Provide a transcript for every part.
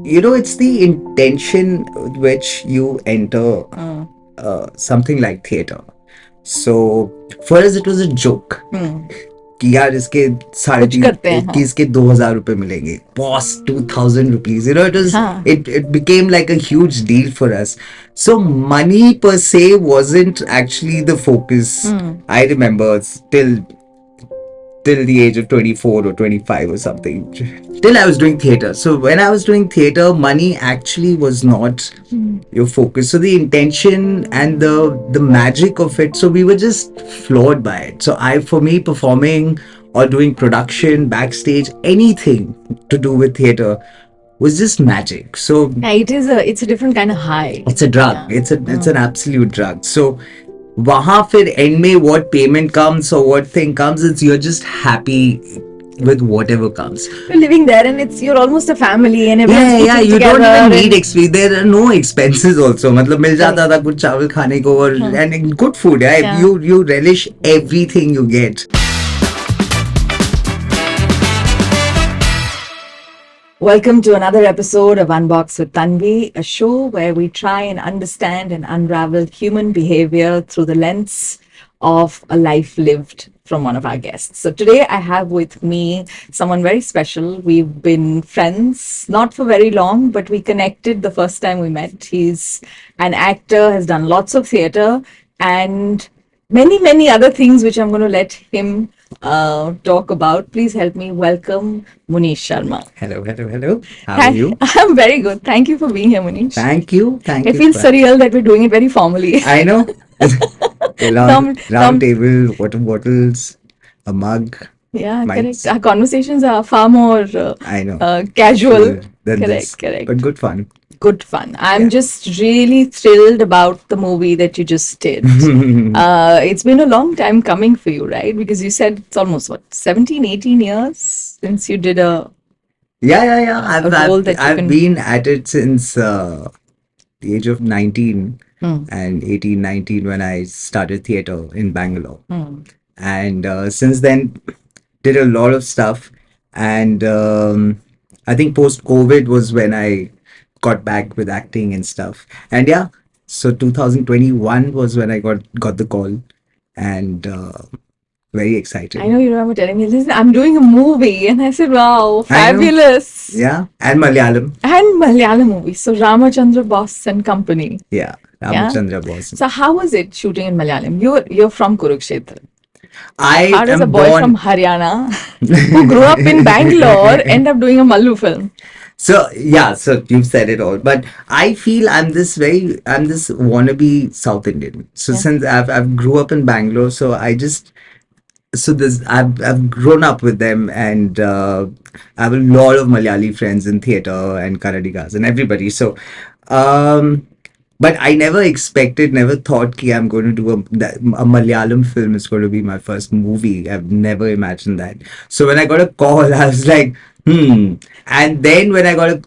it's the intention with which you enter something like theatre. So for us, it was a joke. कि यार इसके साढ़े तीन कि इसके 2,000 रुपए मिलेंगे boss 2,000 rupees it became like a huge deal for us. So money per se wasn't actually the focus. I remember till the age of 24 or 25 or something, till I was doing theatre. So when I was doing theatre, money actually was not your focus. So the intention and the magic of it, so we were just floored by it. So for me, performing or doing production, backstage, anything to do with theatre was just magic. So it's a different kind of high. It's a drug. It's an absolute drug. So वहाँ फिर end में what payment comes or what thing comes, you're just happy with whatever comes. You're living there and you're almost a family and everyone's yeah, you don't even need expenses. There are no expenses also. मतलब मिल जाता था कुछ चावल खाने को और and good food. Yeah. You relish everything you get. Welcome to another episode of Unbox with Tunvey, a show where we try and understand and unravel human behavior through the lens of a life lived from one of our guests. So today I have with me someone very special. We've been friends, not for very long, but we connected the first time we met. He's an actor, has done lots of theatre and many other things which I'm going to let him talk about. Please help me welcome Munish Sharma. Hello. How are you? I'm very good. Thank you for being here, Munish. Thank you. It feels surreal that we're doing it very formally. I know. Round table, water bottles, a mug. Yeah, correct. Our conversations are far more casual. Correct. But good fun. Good fun. I'm just really thrilled about the movie that you just did. It's been a long time coming for you, right? Because you said it's almost 17, 18 years since you did a I've been at it since the age of 19 and 18, 19 when I started theatre in Bangalore. And since then, did a lot of stuff. And I think post-COVID was when I got back with acting and stuff. And so 2021 was when I got the call, and very excited. I know you remember telling me, listen, I'm doing a movie, and I said, wow, fabulous. And Malayalam. Movie. So Ramachandra Boss and Company. Ramachandra Boss. So how was it shooting in Malayalam? You're from Kurukshetra. How does a boy from Haryana who grew up in Bangalore end up doing a Mallu film? So you've said it all. But I feel I'm this wannabe South Indian. So since I've grew up in Bangalore, so I've grown up with them, and I have a lot of Malayali friends in theatre and Kannadigas and everybody. So but I never thought that I'm going to do a Malayalam film is going to be my first movie. I've never imagined that. So when I got a call, I was like, And then when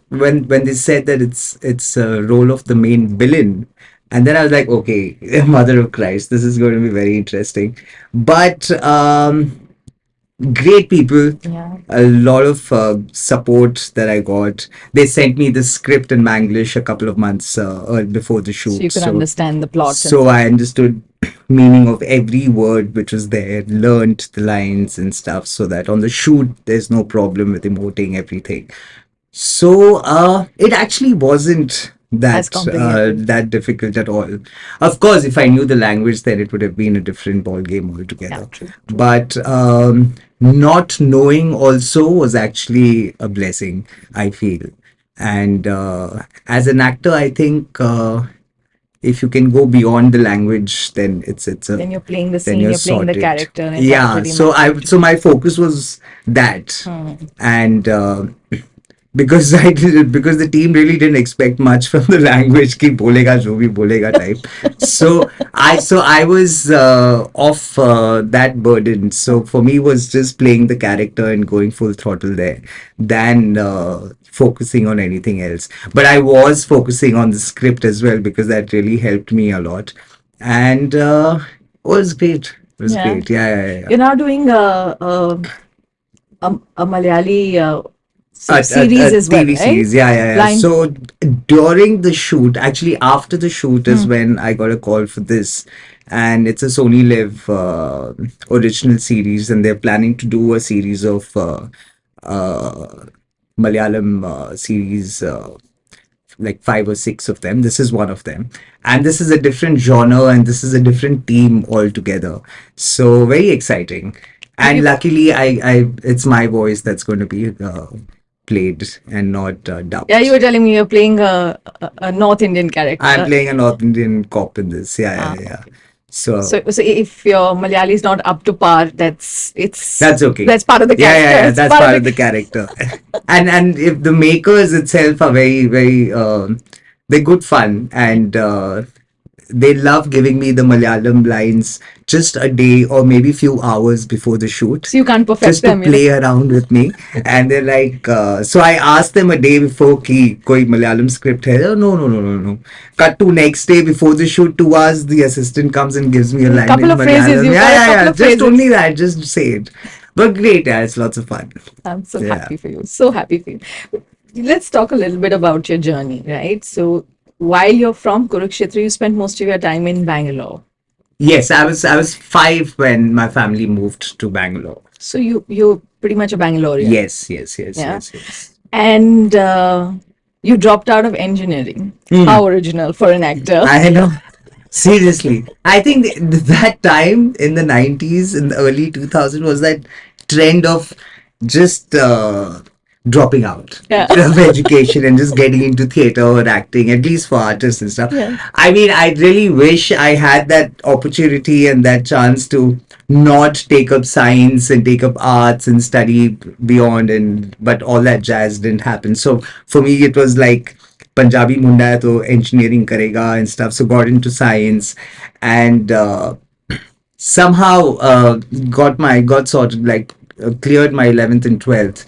when they said that it's a role of the main villain, and then I was like, okay, Mother of Christ, this is going to be very interesting. But great people, a lot of support that I got. They sent me the script in Manglish a couple of months before the shoot. So you could understand the plot. So I understood meaning of every word which was there, learned the lines and stuff, so that on the shoot there's no problem with emoting everything. So it actually wasn't that difficult at all. Of course, if I knew the language, then it would have been a different ball game altogether. True. But not knowing also was actually a blessing, I feel. And as an actor, I think if you can go beyond the language, then then you're playing the scene, you're playing the character. And so my focus was that, and because the team really didn't expect much from the language, ki bolega jo bhi bolega type. So I was off that burden. So for me, was just playing the character and going full throttle there, than focusing on anything else. But I was focusing on the script as well, because that really helped me a lot, and it was great. It was great. Yeah. You're now doing a Malayali So series A as well, TV right? series, yeah, yeah, yeah. Blind. So during the shoot, actually after the shoot is when I got a call for this, and it's a Sony Live original series, and they're planning to do a series of uh, Malayalam series. Like five or six of them. This is one of them, and this is a different genre, and this is a different team altogether. So very exciting. And And you, luckily, it's my voice that's going to be played and not yeah, you were dubbed. telling me you're playing a North Indian I'm character. playing a North Indian cop in this. Yeah, yeah, yeah. So So if your Malayali is not up to par, that's okay. that's part of the Yeah, character. yeah, yeah. It's That's part of part of the the character. And if the makers itself are very they're good fun, and they love giving me the Malayalam lines just a day or maybe few hours before the shoot, so you can't perfect just to them, you know. play around with me. And they're like, so I asked them a day before ki koi Malayalam script hai? Oh, no, no, no, no, no. Cut to next day before the shoot, 2 hours, the assistant comes and gives me a A line couple in of phrases, Malayalam. you've Yeah, got a yeah, couple yeah. of Just phrases. only that, just say it. But great, yeah, it's lots of fun. I'm so Yeah. happy for you. So happy for you. Let's talk a little bit about your journey, right? So while you're from Kurukshetra, you spent most of your time in Bangalore. Yes, I was 5 when my family moved to Bangalore. So you're pretty much a Bangalorean. Yes, yes, yes, Yeah. yes, yes. And you dropped out of engineering. How original for an actor. I know. Seriously, I think that time in the 90s, in the early 2000s, was that trend of just dropping out Yeah. of education and just getting into theater or acting, at least for artists and stuff. Yeah. I mean, I really wish I had that opportunity and that chance to not take up science and take up arts and study beyond, and but all that jazz didn't happen. So for me, it was like Punjabi munda hai to engineering karega and stuff. So got into science, and somehow got sorted, like cleared my 11th and 12th.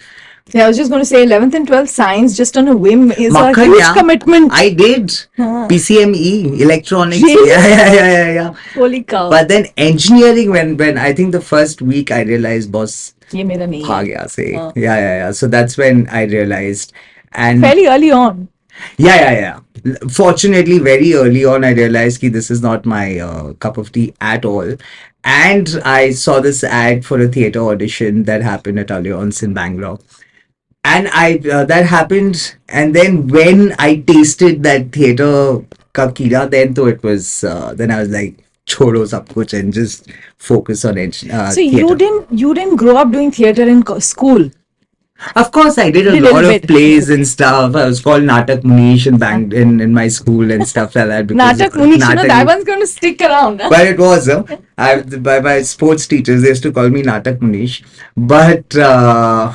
Yeah, I was just going to say 11th and 12th science just on a whim is a Makhan, huge yeah. commitment. I did PCME electronics. Really? Yeah, yeah, yeah, yeah, yeah. Holy cow. But then engineering, when I think the first week I realized, boss, ये मेरा नहीं भाग है. गया से. Yeah, yeah, yeah. So that's when I realized, and Fairly early on. yeah, yeah, yeah. Fortunately, very early on, I realized that this is not my cup of tea at all. And I saw this ad for a theater audition that happened at Allianz in Bangalore. And I that happened, and then when I tasted that theater ka kira, then to it was then I was like, छोड़ो सब कुछ and just focus on it. So Theater. you didn't grow up doing theater in school. Of course, I did a Little lot of bit. plays and stuff. I was called Natak Munish in my school and stuff like that. Because Natak Munish, you know, Natak- that one's going to stick around. Huh? but it was by my sports teachers, they used to call me Natak Munish. But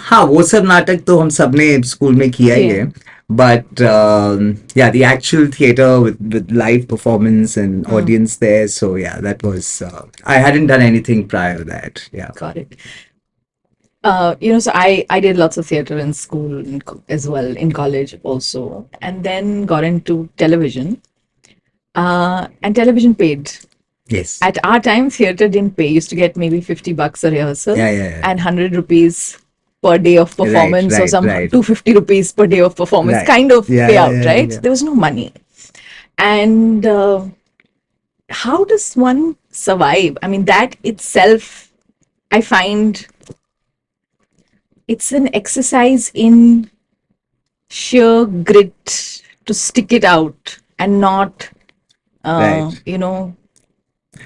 हाँ वो सब नाटक तो हम सब ने school में किया ही है. But yeah, the actual theater with live performance and audience there. So yeah, that was I hadn't done anything prior to that. Yeah. Got it. You know, so I did lots of theater in school as well, in college also, and then got into television. And television paid. Yes. At our time, theater didn't pay. Used to get maybe $50 a rehearsal, Yeah, yeah, yeah. and 100 rupees per day of performance, or right, some right. 250 rupees per day of performance, Right. kind of Yeah, payout, yeah, yeah, right? yeah. There was no money. And how does one survive? I mean, that itself, I find it's an exercise in sheer grit to stick it out and not, Right. you know,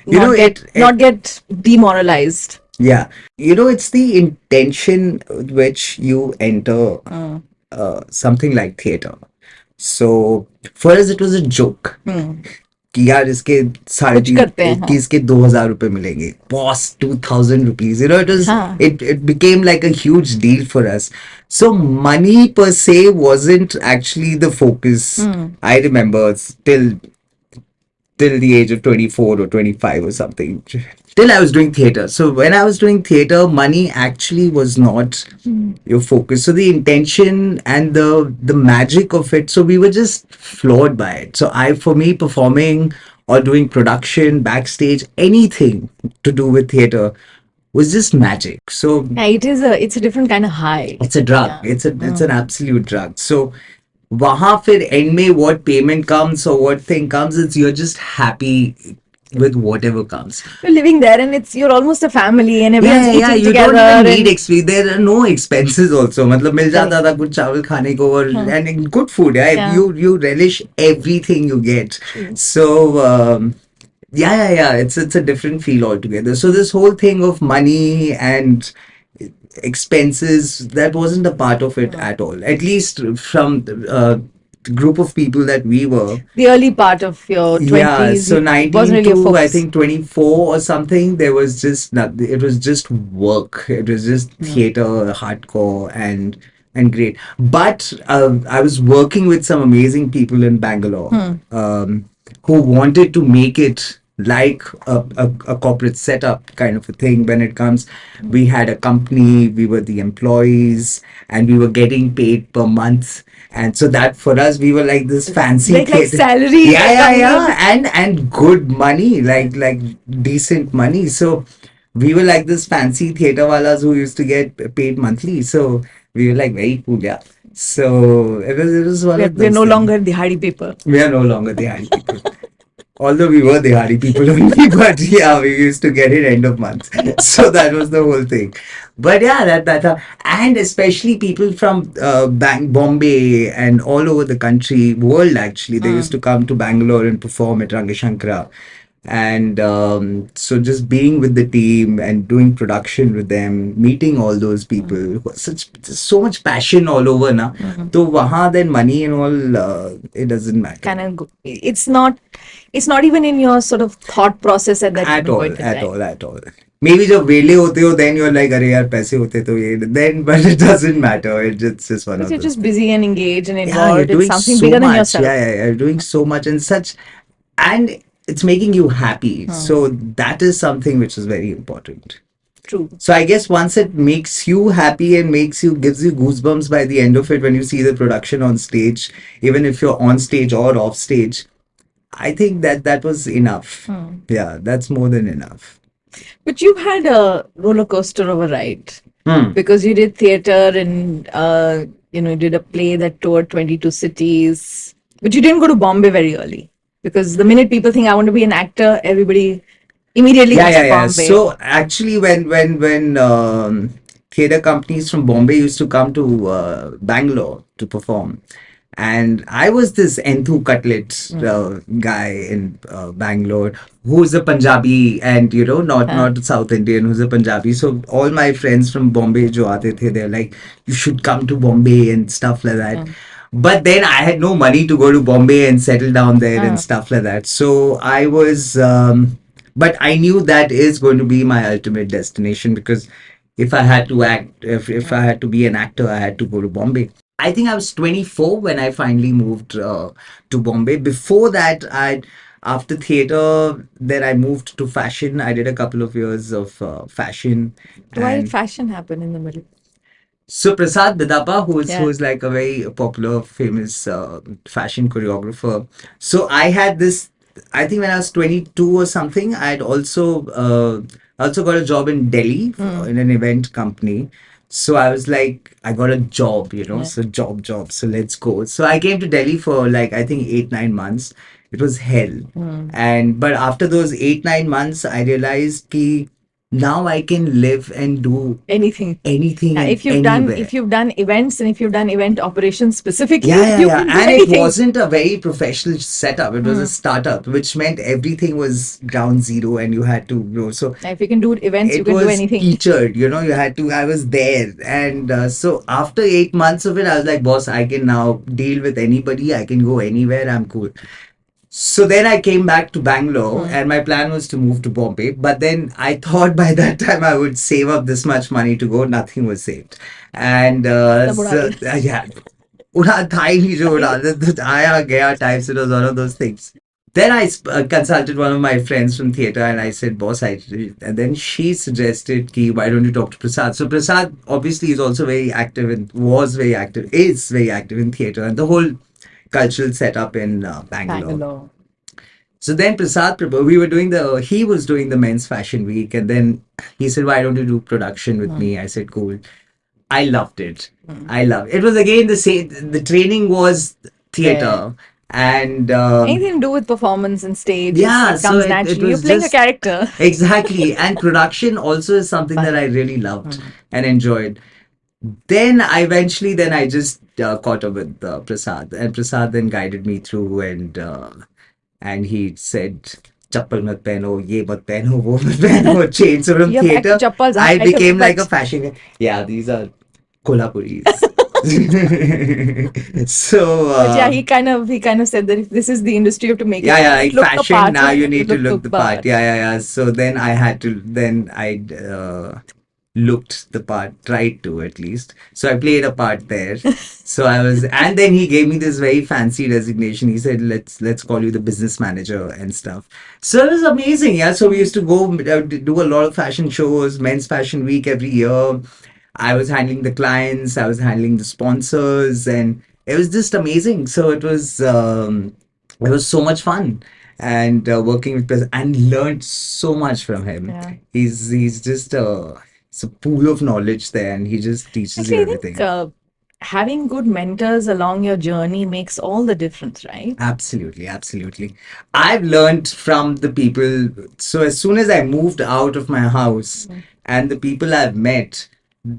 You not know, not get demoralized. Yeah. It's the intention with which you enter something like theater. So for us, it was a joke. कि यार इसके कुछ करते हैं, हाँ. कि इसके 2,000 रुपए मिलेंगे, बॉस 2,000 rupees. It was हाँ. it became like a huge deal for us. So money per se wasn't actually the focus. I remember till the age of 24 or 25 or something, till I was doing theater. So when I was doing theater, money actually was not your focus. So the intention and the magic of it, so we were just floored by it. So for me, performing or doing production, backstage, anything to do with theater was just magic. So Yeah, it's a different kind of high. it's a drug. Yeah. It's an absolute drug. So वहां फिर end में what payment comes or what thing comes, it's you're just happy with whatever comes. You're living there, and you're almost a family, and everyone's Yeah. eating You don't together. even need And exp. There are no expenses also. मतलब मिल correct. जाता था कुछ चावल खाने को और and good food. Yeah, Yeah. you relish everything you get. True. So yeah. It's a different feel altogether. So this whole thing of money and expenses, that wasn't a part of it at all. At least from the group of people that we were. The early part of your Yeah, 20s, so it wasn't 19 really a to I focus. think 24 or something, there was just not, it was just work. It was just theater, hardcore, and great. But I was working with some amazing people in Bangalore who wanted to make it like a corporate setup kind of a thing. When it comes, we had a company, we were the employees, and we were getting paid per month. And so that for us, we were like this fancy Like theater. salary coming in. And good money, like decent money. So we were like this fancy theater walas who used to get paid monthly. So we were like very cool, yeah. So it was one of We're those no things. longer the hardy paper. We are no longer the Hari people. Although we were the Hari people only, but yeah, we used to get it end of month. So that was the whole thing. But yeah, and especially people from Bombay and all over the country, world actually, they used to come to Bangalore and perform at Rangashankara. And so just being with the team and doing production with them, meeting all those people, such so much passion all over na. So wahan then money and all, it doesn't matter Kind of, it's not even in your sort of thought process at that at given all, point in at time. all, at all. Maybe जब वेले होते हो, then you're like, अरे यार पैसे होते तो ये, then but it doesn't matter. It's just one Because of you're those just things. busy and engaged and Yeah, you're involved. It's doing something so bigger than much. yourself. You're doing so much and such, and it's making you happy. So that is something which is very important. True. So I guess once it makes you happy and gives you goosebumps by the end of it when you see the production on stage, even if you're on stage or off stage, I think that was enough. Yeah, that's more than enough. But you had a roller coaster of a ride Hmm. because you did theater and you did a play that toured 22 cities. But you didn't go to Bombay very early because the minute people think I want to be an actor, everybody immediately Yeah, thinks yeah, of yeah. Bombay. So actually, when theater companies from Bombay used to come to Bangalore to perform, and I was this Enthu Cutlet guy in Bangalore who's a Punjabi and not South Indian, who's a Punjabi. So all my friends from Bombay jo aate the, they're like, you should come to Bombay and stuff like that. But then I had no money to go to Bombay and settle down there and stuff like that. So I was, but I knew that is going to be my ultimate destination because if I had to act, if I had to be an actor, I had to go to Bombay. I think I was 24 when I finally moved to Bombay. Before that, after theater, then I moved to fashion. I did a couple of years of fashion, Why did and fashion happen in the middle? so Prasad Bidapa, who is Yeah. who's like a very popular, famous fashion choreographer. So I had this. I think when I was 22 or something, I also got a job in Delhi in an event company. So I was like, I got a job, Yeah. so job. So let's go. So I came to Delhi for like I think 8-9 months. It was hell, and but after those 8-9 months, I realized that now I can live and do Anything. anything Yeah, and anywhere. if you've done events and if you've done event operations specifically, Yeah. you can do And anything. it wasn't a very professional setup. It was a startup, which meant everything was ground zero and you had to grow. So If you can do events, you it can do was anything. featured, you had to, I was there. And so after 8 months of it, I was like, boss, I can now deal with anybody. I can go anywhere. I'm cool. So then I came back to Bangalore and my plan was to move to Bombay. But then I thought by that time I would save up this much money to go. Nothing was saved. And Sab उड़ा so, दिया. yeah, उड़ा था ही नहीं जो उड़ा आया गया types. It was one of those things. Then I consulted one of my friends from theater and I said, boss, and then she suggested, ki, why don't you talk to Prasad? So Prasad obviously is also very active and is very active in theater and the whole cultural setup in Bangalore. Bangalore. So then Prasad, he was doing the men's fashion week, and then he said, "Why don't you do production with me?" I said, "Cool." I loved it. I love it. It was again the same. The training was There. theater, and Anything to do with performance and stage, yeah, it so comes it naturally. You're was playing a just character. exactly. And production also is something that I Fun. really loved and enjoyed. Then I just caught up with Prasad, and Prasad then guided me through, and he said, "Chappal mat pehno, ye mat pehno, wo mat pehno." Change. So from You're back to theater, chappals, huh? I Like a, became like a but fashion guy. Yeah, these are Kolhapuris. So but yeah, he kind of said that if this is the industry, you have to make yeah, yeah, like it look the fashion. part. Now Yeah, you you need to look the look the part. part. Yeah, yeah, yeah. So then I looked the part, tried to at least. So I played a part there. So I was, and then he gave me this very fancy designation. He said, "Let's call you the business manager and stuff." So it was amazing. Yeah. So we used to go do a lot of fashion shows, men's fashion week every year. I was handling the clients, I was handling the sponsors, and it was just amazing. So it was so much fun, and working with and learned so much from him. Yeah. He's just it's a pool of knowledge there, and he just teaches you Actually, I think everything. having good mentors along your journey makes all the difference, right? Absolutely, absolutely. I've learned from the people. So as soon as I moved out of my house, and the people I've met,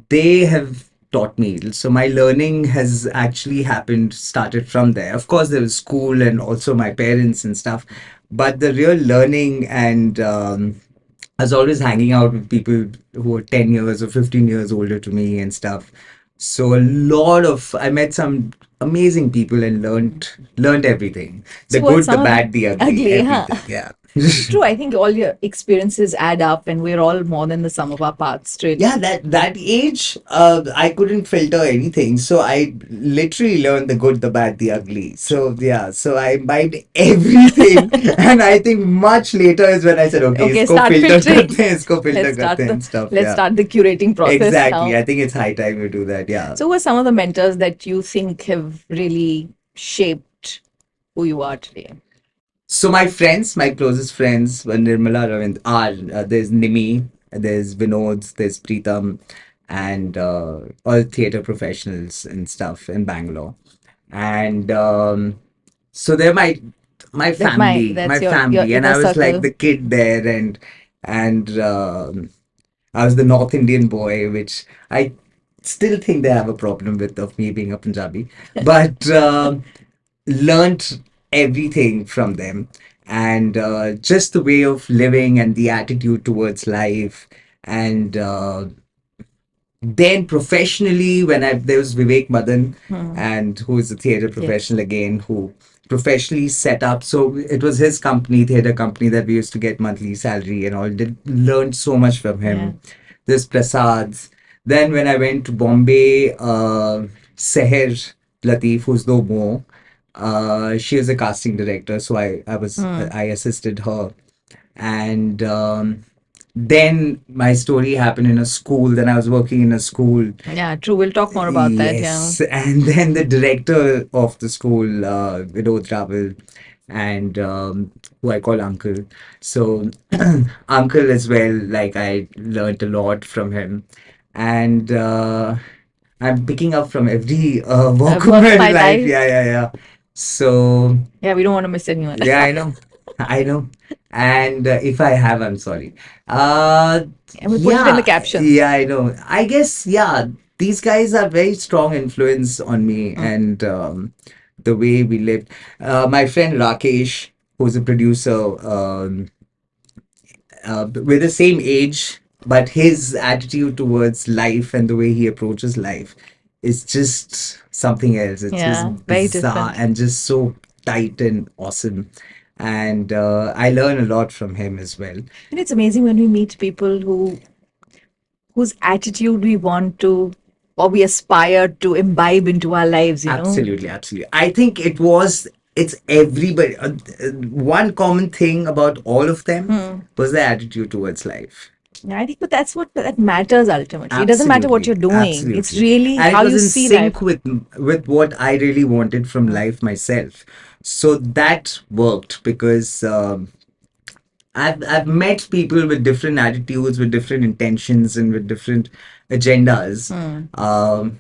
they have taught me. So my learning has actually started from there. Of course, there was school and also my parents and stuff, but the real learning and I was always hanging out with people who were 10 years or 15 years older to me and stuff. So I met some amazing people and learned everything. The So what good, the some of the bad, the ugly, ugly, huh? everything. Yeah. True. I think all your experiences add up, and we're all more than the sum of our parts. Yeah, Really. that age, I couldn't filter anything. So I literally learned the good, the bad, the ugly. So yeah, so I imbibed everything, and I think much later is when I said, okay, Okay, isko start filter filtering. karte hain, isko filter Let's karte start hain the and stuff. let's Yeah, start the curating process exactly. now. I think it's high time we do that. Yeah. So, who are some of the mentors that you think have really shaped who you are today? So my friends, my closest friends, were Nirmala Ravind are there's Nimi, there's Vinod, there's Preetam, and all theater professionals and stuff in Bangalore. And so they're my That's your family, and inner I was like circle. the kid there, and I was the North Indian boy, which I still think they have a problem with of me being a Punjabi, but. Learned everything from them, and just the way of living and the attitude towards life, and then professionally, there was Vivek Madan, and who is a theater Yes. professional again, who professionally set up. So it was his company, theater company, that we used to get monthly salary and all. Did learned so much from Yeah. him. This Prasad's. Then when I went to Bombay, Seher Latif, who's no more, she was a casting director, so I assisted her, and then my story happened in a school. Then I was working in a school. Yeah, true. We'll talk more about that. Yeah. Yes, and then the director of the school, Vinod Raval, and who I call Uncle. So Uncle as well. Like I learned a lot from him, and I'm picking up from every walk of Walk of my my life. life. Yeah, yeah, yeah. So Yeah, we don't want to miss anyone. yeah, I know. I know. And if I have, I'm sorry. Uh, And we put it in the yeah, captions. I know. I guess, yeah, these guys are very strong influence on me and the way we lived. My friend Rakesh, who's a producer, we're the same age, but his attitude towards life and the way he approaches life is just something else. It's just Yeah, very bizarre different. and just so tight and awesome. And I learn a lot from him as well. And it's amazing when we meet people whose attitude we want to or we aspire to imbibe into our lives, you know. Absolutely, absolutely. I think it's everybody. One common thing about all of them was their attitude towards life. Yeah, I think, but that's what that matters ultimately. It doesn't matter what Absolutely, you're doing. It's absolutely. really And it how was you in see life. sync with what I really wanted from life myself. So that worked because I've met people with different attitudes, with different intentions, and with different agendas. Um,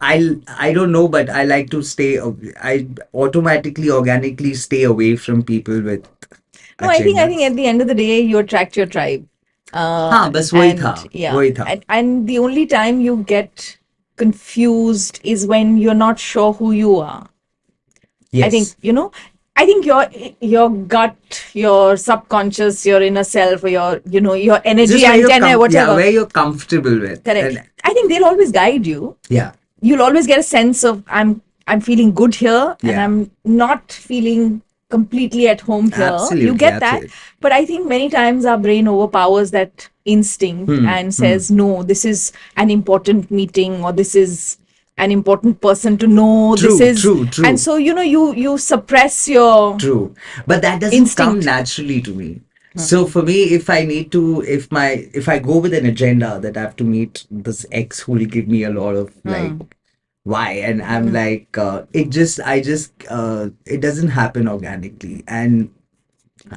I don't know, but I like to stay. I automatically, organically stay away from people with No, I think agendas. at the end of the day, you attract your tribe. हाँ बस वही था And yeah, वही था and the only time you get confused is when you're not sure who you are. I think, Yes. I think your gut, your subconscious, your inner self, or your energy Just where you're antenna, yeah, whatever. where you're comfortable with. Correct. And I think they'll always guide you. yeah, You'll always get a sense of I'm feeling good here and yeah, I'm not feeling completely at home here. You absolutely, get that. absolutely. But I think many times our brain overpowers that instinct Hmm, and hmm. says, no, this is an important meeting, or this is an important person to know. This True, is, true, and true, so you suppress your true. But that doesn't come instinct. naturally to me. So for me, if I need to, if I go with an agenda that I have to meet this ex who will give me a lot of like why, and I'm like, it doesn't happen organically, and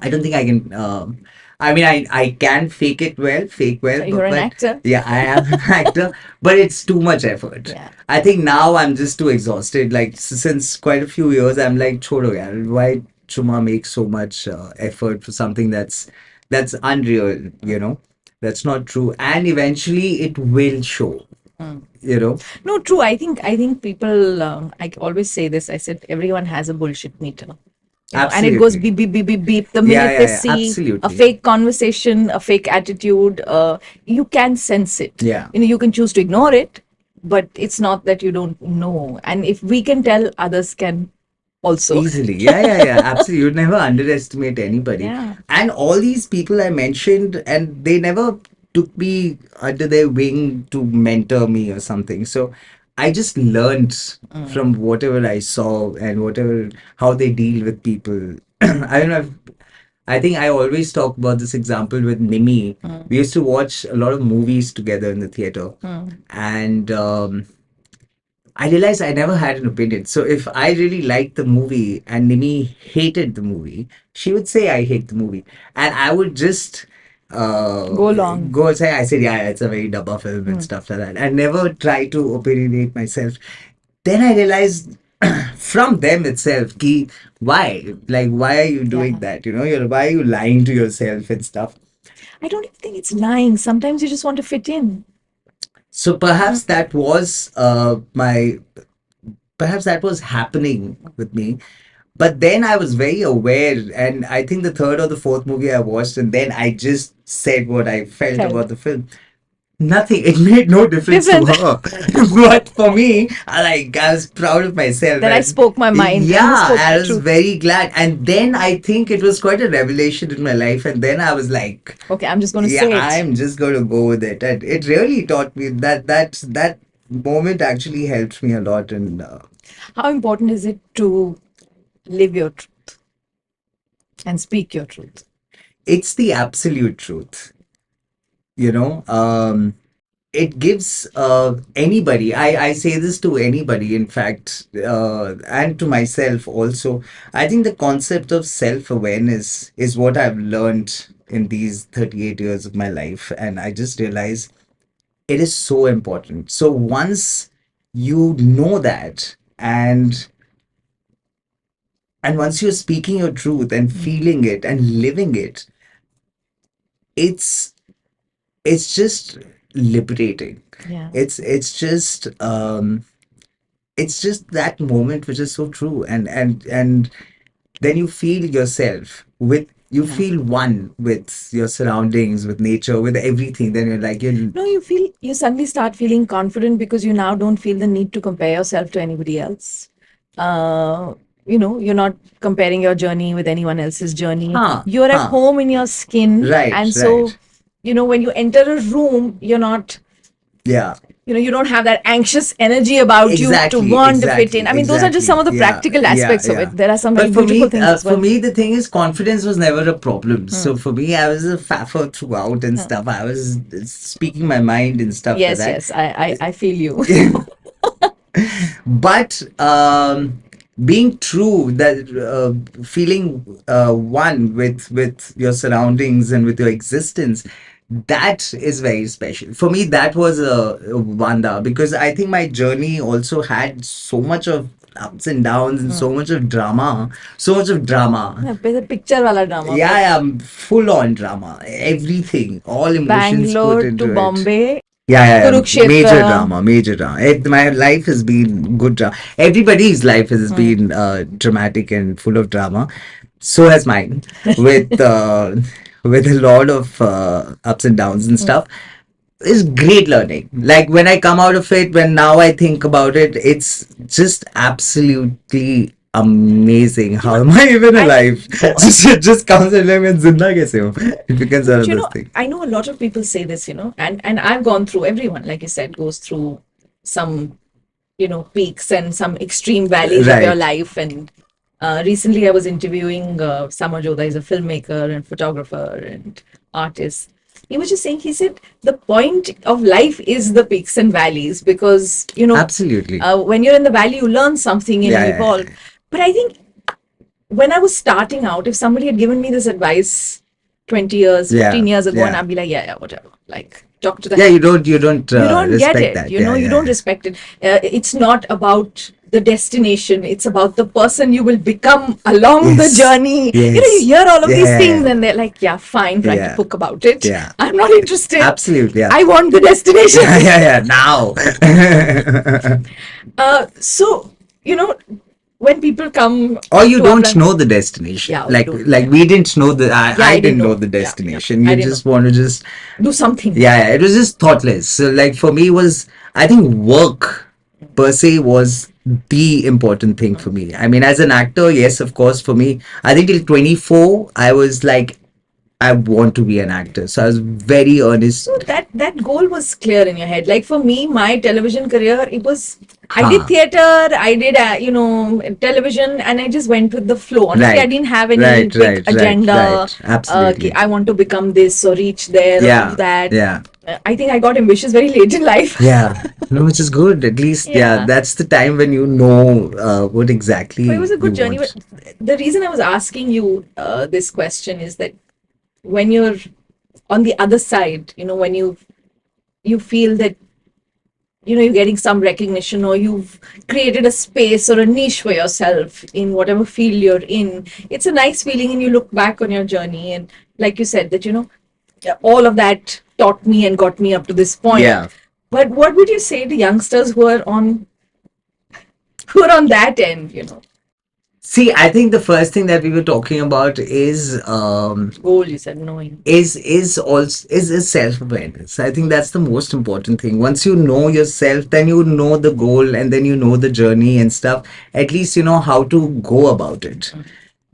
I don't think I can. I mean, I can fake well, You're an but actor. yeah, I am an actor, but it's too much effort. Yeah. I think now I'm just too exhausted. Like since quite a few years, I'm like, chodo yaar, why Chuma make so much effort for something that's unreal, that's not true, and eventually it will show, you know. No, true. I think people. I always say this. I said everyone has a bullshit meter, and it goes Absolutely, beep beep beep beep beep. The yeah, minute yeah, they yeah, see a absolutely, fake conversation, a fake attitude, you can sense it. yeah. You can choose to ignore it, but it's not that you don't know. And if we can tell, others can also. Easily. Yeah, yeah, yeah. Absolutely. You'd never underestimate anybody. Yeah. And all these people I mentioned, and they never took me under their wing to mentor me or something. So I just learned from whatever I saw and whatever, how they deal with people. I don't know. I think I always talk about this example with Mimi. We used to watch a lot of movies together in the theater. And I realized I never had an opinion. So if I really liked the movie and Nimi hated the movie, she would say I hate the movie, and I would just uh, Go along. go and say I said yeah, it's a very dubba film and stuff like that, and never try to opinionate myself. Then I realized from them itself, ki, why are you doing Yeah. that? Why are you lying to yourself and stuff? I don't even think it's lying. Sometimes you just want to fit in. So perhaps that was happening with me. But then I was very aware, and I think the third or the fourth movie I watched, and then I just said what I felt Felt about the film. Nothing. It made no difference to different. her. But for me, I was proud of myself, That I and spoke my mind and yeah, spoke I the was truth. very glad. And then I think it was quite a revelation in my life. And then I was like, Okay, I'm just going to yeah, say it. I'm just going to go with it. And it really taught me that moment actually helped me a lot. And How important is it to live your truth and speak your truth? it's the absolute truth, you know. It gives anybody, I say this to anybody, in fact, and to myself also. I think the concept of self-awareness is what I've learned in these 38 years of my life, and I just realize it is so important. So once you know that, and once you're speaking your truth and feeling it and living it, it's it's just liberating. Yeah. It's just that moment which is so true, and then you feel yourself with, you Yeah. feel one with your surroundings, with nature, with everything. Then you're like, you No, you suddenly start feeling confident because you now don't feel the need to compare yourself to anybody else. Uh, you're not comparing your journey with anyone else's journey. huh, You're at huh, home in your skin. right, And so, right, when you enter a room, you're not yeah, you don't have that anxious energy about you to Exactly, want to fit in. exactly, I mean, those are just some exactly. of the Yeah, practical yeah, aspects of yeah. it. There are some very But beautiful things as for well. me, the thing is, confidence was never a problem. So Hmm. for me, I was a faffer throughout and Hmm. stuff. I was speaking my mind and stuff like Yes, that. yes, I feel you. But being true, that feeling one with your surroundings and with your existence, that is very special for me. That was a wonder, because I think my journey also had so much of ups and downs and so Hmm. much of drama, so much of drama. The picture wala drama, Yeah, but yeah, full on drama, everything, all emotions put Bangalore to into it. Bombay, Yeah, yeah, yeah. Major Kurukshetra. drama, major drama. My life has been good drama. Everybody's life has Hmm. been dramatic and full of drama. So has mine, with with a lot of ups and downs and Hmm. stuff. It's great learning. Like when I come out of it, when now I think about it, it's just absolutely amazing. You How know, am I even I alive? Just comes and like, zinda kaise ho? It becomes but another thing. I know a lot of people say this, and I've gone through, everyone, like you said, goes through some, peaks and some extreme valleys of your Right. life. And recently I was interviewing Samar Jodha. He's a filmmaker and photographer and artist. He was just saying, he said, the point of life is the peaks and valleys, because, Absolutely. when you're in the valley, you learn something and Yeah, you yeah, evolve. yeah. But I think when I was starting out, if somebody had given me this advice 20 years, Yeah, 15 years ago, and yeah. I'd be like, yeah, yeah, whatever. Like, talk to the Yeah, you don't you don't get respect it, that. Yeah, you don't yeah. respect it. It's not about the destination, it's about the person you will become along the Yes, journey. You yes. hear all of Yeah, these yeah, things yeah. and they're like, yeah, fine, write a Yeah, book about it. yeah. I'm not interested. Absolutely, I absolutely. want the destination. Yeah, yeah, yeah. Now. So, when people come Or you to our don't plan, know the destination. yeah, we Like don't know, like yeah. we didn't know the Yeah, I I didn't didn't know know. the Yeah, yeah, destination. I You didn't know. just want to just, Do something. yeah, yeah, it was just thoughtless. So like for me was, I think work per se was the important thing for me. I mean, as an actor, yes, of course, for me, I think till 24, I was like, I want to be an actor. So I was very So earnest. that goal was clear in your head. Like for me, my television career, it was, I did Huh. theater, I did television, and I just went with the flow. Honestly, I Right. didn't have any Right, big right, right, agenda. right. Okay, Absolutely. I want to become this or reach there or do Yeah. that. Yeah. I think I got ambitious very late in life. Yeah. No, which is good. At least, yeah, Yeah. that's the time when you know what So it was exactly a you good journey. But want. the reason I was asking you this question is that when you're on the other side, when you feel that you're getting some recognition, or you've created a space or a niche for yourself in whatever field you're in, it's a nice feeling. And you look back on your journey, and like you said, that all of that taught me and got me up to this point. Yeah. But what would you say to youngsters who are on that end, See, I think the first thing that we were talking about goal, you said, knowing. is also is self-awareness. I think that's the most important thing. Once you know yourself, then you know the goal, and then you know the journey and stuff. At least you know how to go about it.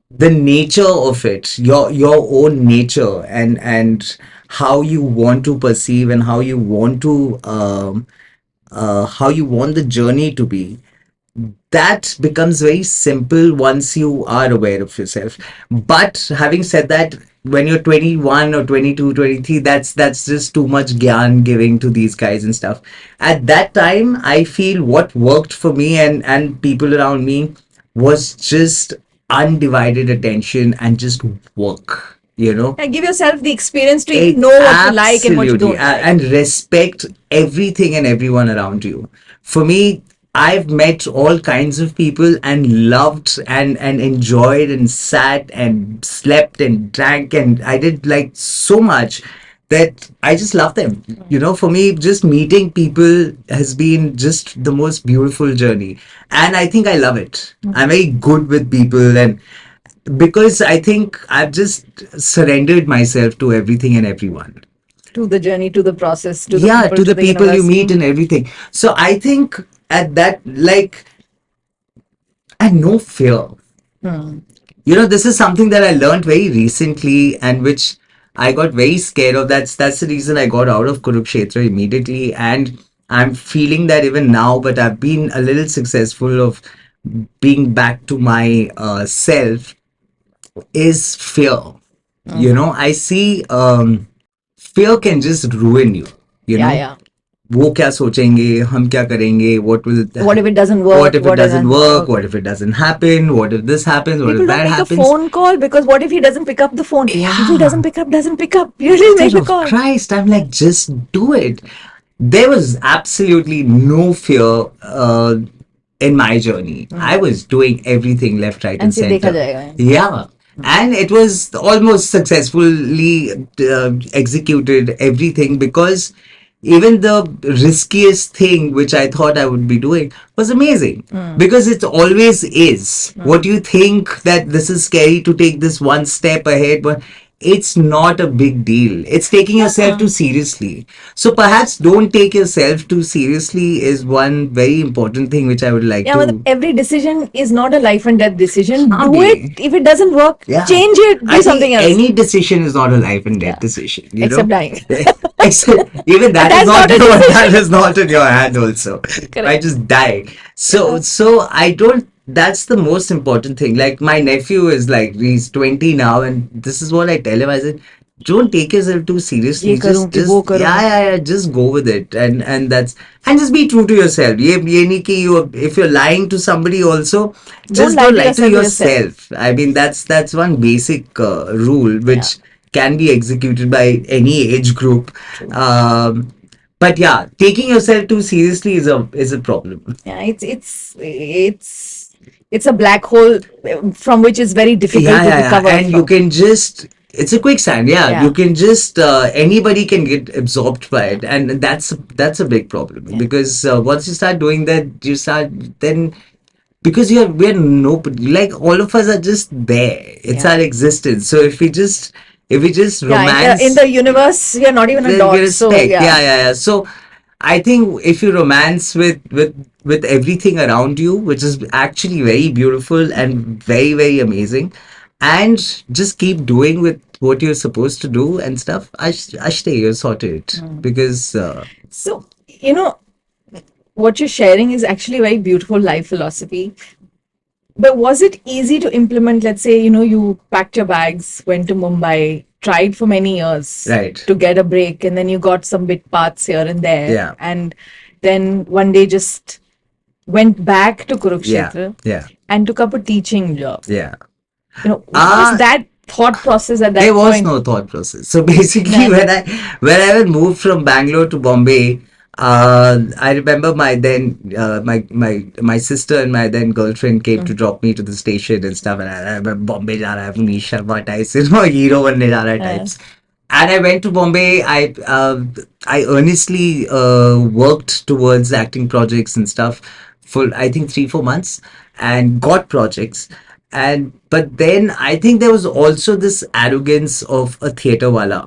The nature of it, your own nature, and how you want to perceive, and how you want the journey to be, that becomes very simple once you are aware of yourself. But having said that, when you're 21 or 22, 23, that's just too much gyan giving to these guys and stuff. At that time, I feel what worked for me and people around me was just undivided attention and just work, you know. And give yourself the experience to even It know what you like and what you absolutely, don't like. and respect everything and everyone around you. For me, I've met all kinds of people and loved and enjoyed and sat and slept and drank, and I did like so much that I just love them. You know, for me, just meeting people has been just the most beautiful journey, and I think I love it. I'm very good with people, and because I think I've just surrendered myself to everything and everyone. To the journey, to the process, to the Yeah, people, to to the the people you meet university. and everything. So I think at that, like, and no fear. Hmm. You know, this is something that I learned very recently, and which I got very scared of. That's the reason I got out of Kurukshetra immediately. And I'm feeling that even now, but I've been a little successful of being back to my self is fear. You know, I see fear can just ruin you, you Yeah, know. yeah. वो क्या सोचेंगे हम क्या करेंगे What if it doesn't what work? if it What doesn't doesn't work, work? what if it doesn't happen, what if this happens, what if People don't that make a happens. phone call because what if he doesn't pick up the phone? If he Yeah, doesn't pick up, you just make mother the of call. Christ, I'm like, just do it. There was absolutely no fear in my journey. I was doing everything left, right, and And फिर देखा center. जाएगा. Yeah. And it was almost successfully executed everything because even the riskiest thing which I thought I would be doing was amazing because it always is. What you think that this is scary to take this one step ahead, but it's not a big deal. It's taking yourself too seriously. So perhaps don't take yourself too seriously is one very important thing which I would like Yeah, but to. every decision is not a life and death decision. Haan Do it. bhi. If it doesn't work, Yeah. change it. Do I something think else. any decision is not a life and death Yeah. decision, you Except know? dying. Except even But that is that's not not a that decision. is not in your hand also. I Correct. just die. So Yeah. so I don't that's the most important thing. Like my nephew is like he's 20 now and this is what I tell him. I said, don't take yourself too ये seriously. करूं कि वो Just करूं. yeah, just go with it. And that's and just be true to yourself. ये नहीं कि you if you're lying to somebody also, Don't just lie don't to lie to yourself with yourself. yourself. I mean that's one basic rule Yeah. which can be executed by any age group. True. But yeah, taking yourself too seriously is a problem. Yeah. It's a black hole from which it's very difficult Yeah, to yeah, yeah. recover And you from. can just it's a quicksand. Yeah, you Yeah. can just anybody can get absorbed by it, and that's a big problem Yeah. because once you start doing that, you start then because we're no like all of us are just there. It's Yeah. our existence. So if we just Yeah. In romance the universe, you're not even a we're dot. a So speck. yeah. Yeah, yeah, yeah. So I think if you romance with everything around you, which is actually very beautiful and very very amazing, and just keep doing with what you're supposed to do and stuff, I stay you're sorted because So what you're sharing is actually a very beautiful life philosophy. But was it easy to implement? Let's say, you packed your bags, went to Mumbai, tried for many years right. to get a break, and then you got some bit parts here and there. Yeah. And then one day just went back to Yeah, Kurukshetra yeah, and took up a teaching job. yeah. What was that thought process at that There was point? no thought process. So basically, None. when I moved from Bangalore to Bombay, I remember my then my sister and my then girlfriend came to drop me to the station and stuff, and I remember Bombay जा रहा है Munish Sharma types, hero बनने जा रहा है types. And I went to Bombay. I earnestly worked towards acting projects and stuff for I think 3 4 months and got projects. And but then I think there was also this arrogance of a theater wala,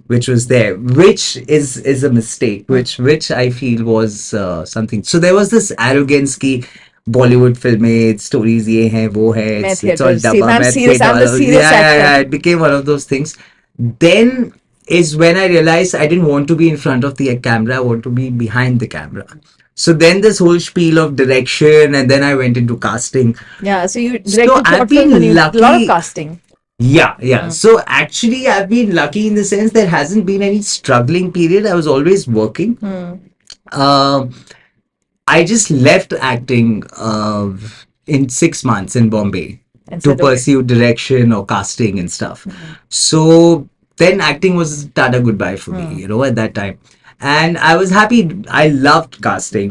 which was there, which is a mistake, which I feel was something. So there was this arrogance ki Bollywood film stories ye hai wo hai मैं it's all theater. See, dabba I'm main serious. theater I'm the wala. serious Yeah, yeah, actor. yeah, it became one of those things. Then is when I realized I didn't want to be in front of the camera, I want to be behind the camera. So then this whole spiel of direction, and then I went into casting. Yeah. So you So directed I've short films and been you a lot of lucky. casting. Yeah, yeah. So actually, I've been lucky in the sense there hasn't been any struggling period. I was always working. Um, I just left acting in 6 months in Bombay And to said, okay. pursue direction or casting and stuff. So then acting was tada goodbye for me, at that time. And I was happy. I loved casting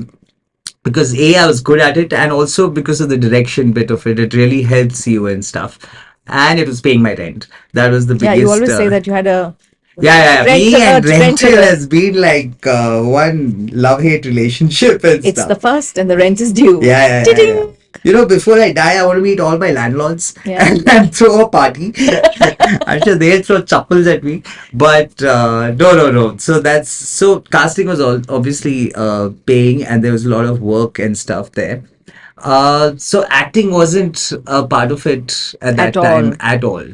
because I was good at it, and also because of the direction bit of it. It really helps you and stuff. And it was paying my rent. That was the Yeah, you biggest. always say that you had a Yeah, yeah, rent me and alert, rent rental alert. has been like one love hate relationship and It's stuff. the first and the rent is due. Yeah, yeah, yeah, Ting! before I die, I want to meet all my landlords Yeah. and throw a party. I'm sure they'll throw chappals at me, but no, no, no. So casting was obviously paying, and there was a lot of work and stuff there. So acting wasn't a part of it at that At time all. at all.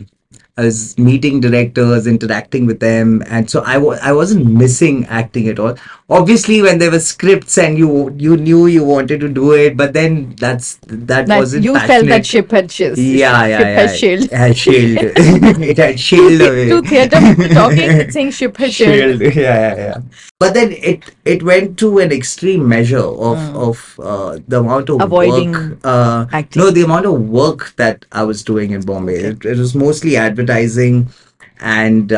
I was meeting directors, interacting with them, and so I wasn't missing acting at all. Obviously, when there were scripts and you knew you wanted to do it, but then that That wasn't you felt that passionate. ship has Yeah. sailed. It had shield. It had shield away. To theater people talking, it's saying ship has sailed. Shield. Yeah. But then it went to an extreme measure of the amount of work. Avoiding No, acting. the amount of work that I was doing in Bombay. Okay. It was mostly advertising, and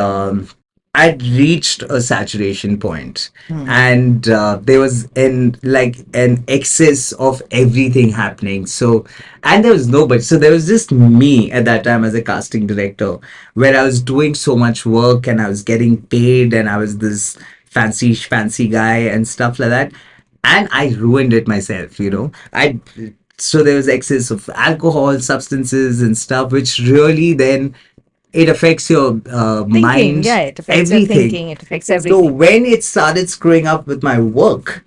I'd reached a saturation point, and there was an excess of everything happening. So, and there was nobody. So there was just me at that time as a casting director, where I was doing so much work and I was getting paid, and I was this fancy guy and stuff like that, and I ruined it myself. I so there was excess of alcohol, substances, and stuff, which really then it affects your Thinking, mind, yeah, it affects your everything. thinking, it affects So everything. when it started screwing up with my work,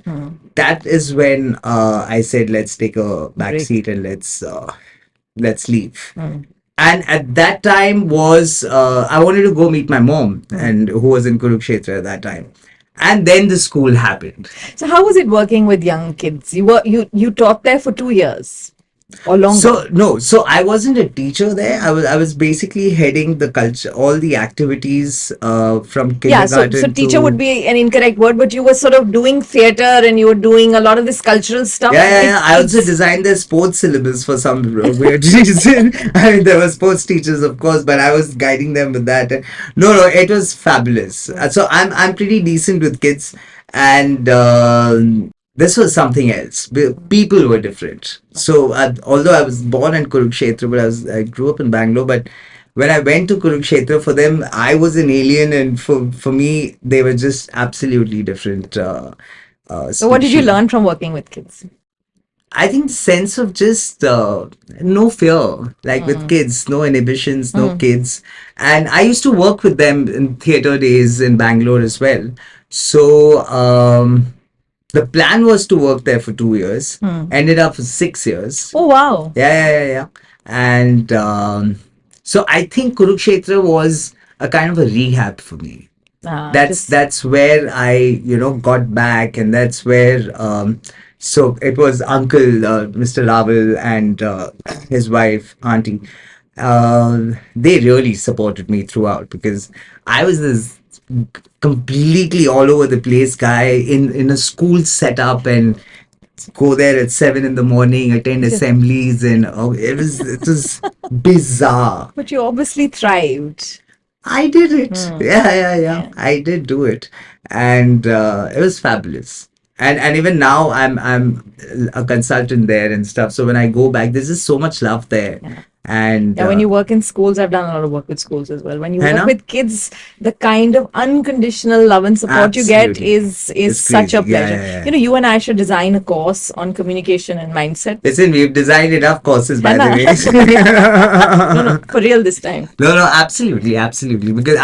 that is when I said, let's take a back Break. seat and let's leave. And at that time was I wanted to go meet my mom, and who was in Kurukshetra at that time. And then the school happened. So how was it working with young kids? You taught there for 2 years or longer. So I wasn't a teacher there. I was basically heading the culture, all the activities from Yeah, so kindergarten teacher would to. be an incorrect word, but you were sort of doing theater and you were doing a lot of this cultural stuff. Yeah. I also designed their sports syllabus for some weird reason. I mean, there were sports teachers, of course, but I was guiding them with that. And no, it was fabulous. So I'm pretty decent with kids, and this was something else. People were different. So although I was born in Kurukshetra, but I grew up in Bangalore, but. When I went to Kurukshetra, for them, I was an alien, and for me, they were just absolutely different. So what did you species. learn from working with kids? I think sense of just no fear, like with kids, no inhibitions, no kids. And I used to work with them in theater days in Bangalore as well. So the plan was to work there for 2 years, ended up for 6 years. Oh, wow. Yeah. And so I think Kurukshetra was a kind of a rehab for me. That's where I got back, and that's where so it was uncle Mr. Raval and his wife auntie. They really supported me throughout, because I was this completely all over the place guy in a school setup, and go there at 7 in the morning, attend assemblies, and it was bizarre. But you obviously thrived. I did it. Yeah. I did do it, and it was fabulous. And even now, I'm a consultant there and stuff. So when I go back, there's just so much love there, and Yeah, when you work in schools, I've done a lot of work with schools as well. When you work Hannah? with kids, the kind of unconditional love and support you get Absolutely. is It's such a crazy. Yeah, pleasure. yeah. You know, you and I should design a course on communication and mindset. Listen, we've designed enough courses, by the Hannah. way. No, for real this time. No, absolutely. Because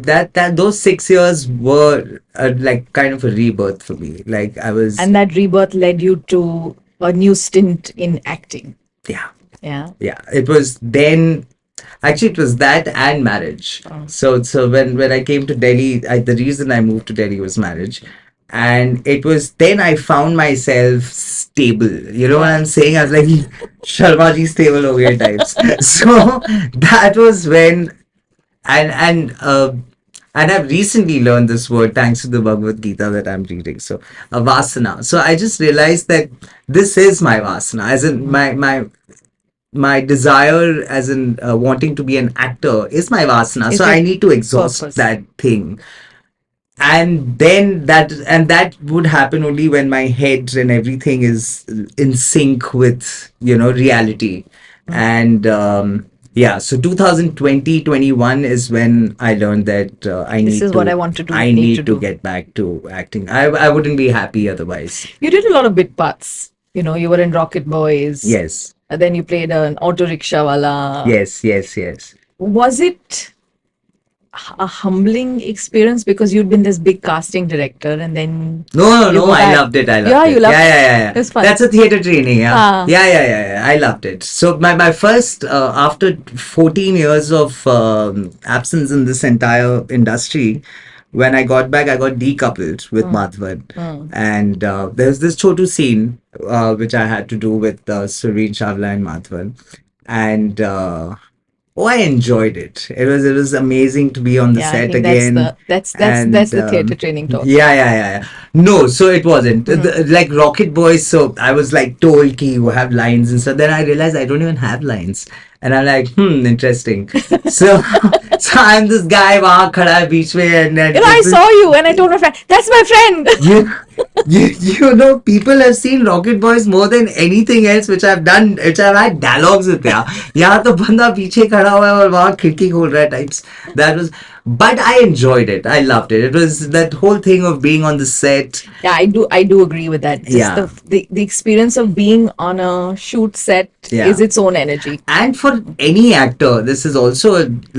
that those 6 years were like kind of a rebirth for me. Like I was, And that rebirth led you to a new stint in acting. yeah. Yeah. It was then. Actually, it was that and marriage. So when I came to Delhi, the reason I moved to Delhi was marriage, and it was then I found myself stable. You know what I'm saying? I was like, Sharma ji stable ho gaye types. So that was when, and I've recently learned this word thanks to the Bhagavad Gita that I'm reading. So a vasana. So I just realized that this is my vasana, as in my desire, as in wanting to be an actor, is my vasana. Is So your I need to exhaust purpose. that thing. And then that would happen only when my head and everything is in sync with reality. And yeah, so 2020-21 is when I learned that This is what I want to do, I need need to to do. get back to acting. I wouldn't be happy otherwise. You did a lot of bit parts. You know, you were in Rocket Boys. Yes. And then you played an auto rickshaw wala. Yes. Was it a humbling experience because you'd been this big casting director and then you No, go I back? loved it. I loved Yeah, it. you loved Yeah, it. yeah, yeah, yeah. It's fun. That's a theater training. Yeah. Ah. Yeah. I loved it. So my first after 14 years of absence in this entire industry, when I got back, I got decoupled with Madhavan, and there's this Chotu scene which I had to do with Sureen Chawla and Madhavan, and. Oh, I enjoyed it. It was amazing to be on the Yeah, I set think that's again. the that's And the theater training talk. yeah. No, so it wasn't. Like Rocket Boys, so I was like told ki you have lines and so then I realized I don't even have lines. And I'm like, interesting. So so I'm this guy wahan khada hai beech mein and You know, I saw you and I told my friend, that's my friend. you, you know, people have seen Rocket Boys more than anything else which I've done, which I've had dialogues with. यहाँ तो बंदा पीछे खड़ा हुआ है और वहाँ खिड़की खोल रहा है types. That was, but I enjoyed it. I loved it. It was that whole thing of being on the set. Yeah, I do agree with that. Just Yeah. the experience of being on a shoot set Yeah. is its own energy. And for any actor, this is also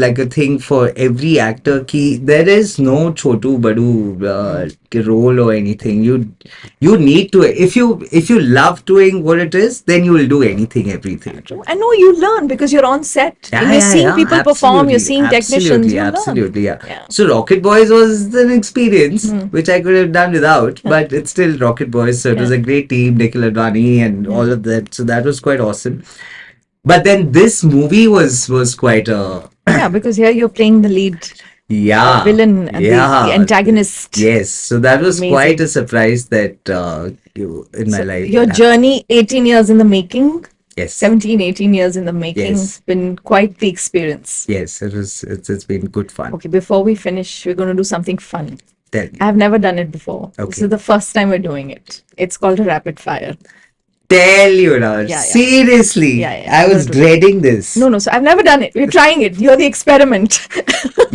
like a thing for every actor. Ki there is no chotu badu role or anything. You need to if you love doing what it is, then you will do anything, everything. I know you learn because you're on set. and you're seeing people perform, you're seeing technicians. You learn. Absolutely, yeah. Yeah. So Rocket Boys was an experience which I could have done without, but it's still Rocket Boys. So it was a great team, Nikhil Advani and all of that. So that was quite awesome. But then this movie was quite a Yeah, because here you're playing the lead villain, and the antagonist. Yes, so that was Amazing. quite a surprise that in my life. Your journey, 18 years in the making, Yes. 17, 18 years in the making, Yes. been quite the experience. Yes, it's been good fun. Okay, before we finish, we're going to do something fun. Tell me. I've never done it before. This Okay. is the first time we're doing it. It's called a rapid fire. Tell you now. Yeah. Seriously. Yeah. I was dreading this. No, so I've never done it. We're trying it. You're the experiment.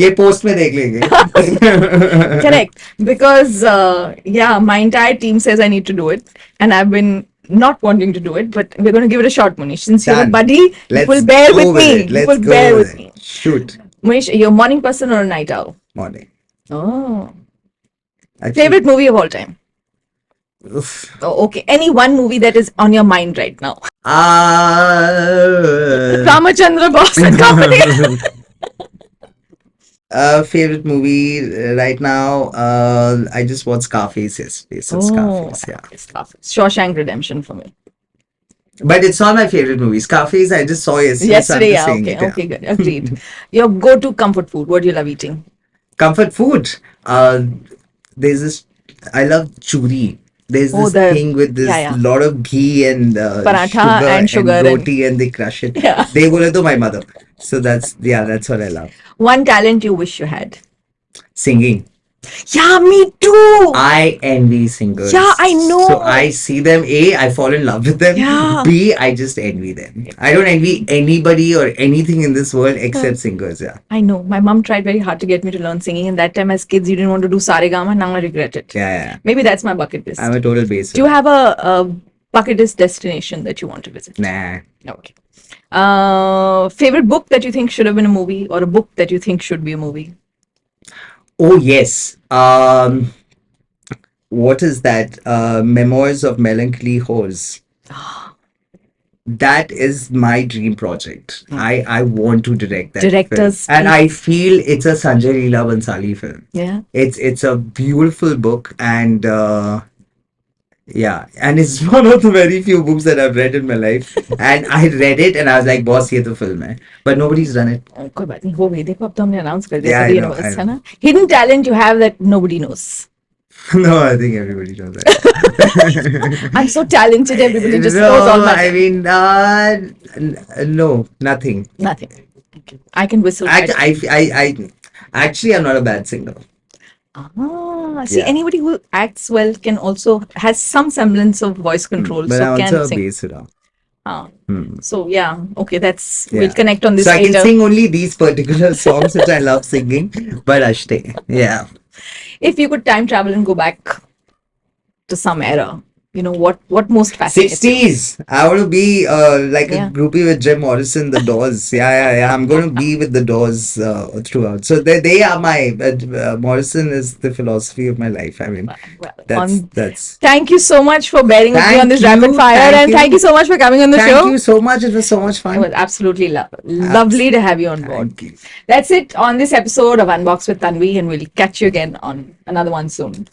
ये post में देख लेंगे. Correct. Because, my entire team says I need to do it. And I've been not wanting to do it, but we're going to give it a shot, Munish. Since you're a Done. buddy, you Let's will bear go with me. it. Let's You will go bear with with it. me. Shoot. Munish, you're a morning person or a night owl? Morning. Oh. Actually, Favorite movie of all time? oof. Oh, okay. Any one movie that is on your mind right now? Ramachandra Boss Co. Favorite movie right now? I just watched Scarface yesterday. So Scarface, yeah. Scarface. Shawshank Redemption for me. But it's not my favorite movie. Scarface, I just saw yesterday. Yesterday, so I'm yeah. just saying Okay, it, good. Agreed. Your go-to comfort food. What do you love eating? Comfort food. There's this. I love churi. There's this thing with this lot of ghee and Paratha sugar and roti, and they crush it. Yeah. They were to my mother. So that's what I love. One talent you wish you had. Singing. Yeah, me too. I envy singers. Yeah, I know. So I see them. A, I fall in love with them. Yeah. B, I just envy them. I don't envy anybody or anything in this world except singers. Yeah. I know. My mom tried very hard to get me to learn singing, and that time as kids, you didn't want to do Saregama. Now I regret it. Yeah. Maybe that's my bucket list. I'm a total basic. Do you have a bucket list destination that you want to visit? Nah. Okay. Favorite book that you think should have been a movie, or a book that you think should be a movie? Oh yes. What is that? Memoirs of Melancholy Horse. That is my dream project. I want to direct that. Director's film. And I feel it's a Sanjay Leela Bansali film. Yeah. It's a beautiful book and and it's one of the very few books that I've read in my life. And I read it and I was like, boss, ये तो film है. But nobody's done it. कोई बात नहीं हो गई देखो अब तो हमने announce कर दिया Yeah, for the I know, universe I है ना hidden talent you have that nobody knows. No, I think everybody knows that. I'm so talented, everybody just No, knows all my I mean, no, nothing. nothing. Okay. I can whistle. Actually, I'm not a bad singer. See, Yeah. anybody who acts well can also has some semblance of voice control, But so I'm can also a sing. bass singer. So yeah, okay, that's Yeah. we'll connect on this So I later. can sing only these particular songs which I love singing, but Ashte, yeah. If you could time travel and go back to some era, what most fascinates you? 60s. I want to be like a Yeah. groupie with Jim Morrison, the Doors. Yeah. I'm going to be with the Doors throughout. So they are my Morrison is the philosophy of my life. I mean, Well, that's on that's. thank you so much for bearing with me on this rapid fire, Thank and thank you you, so much for coming on the thank show. you so much. It was so much It was fun. absolutely lovely Abs- to have you on board. Thank you. That's it on this episode of Unbox with Tanvi, and we'll catch you again on another one soon.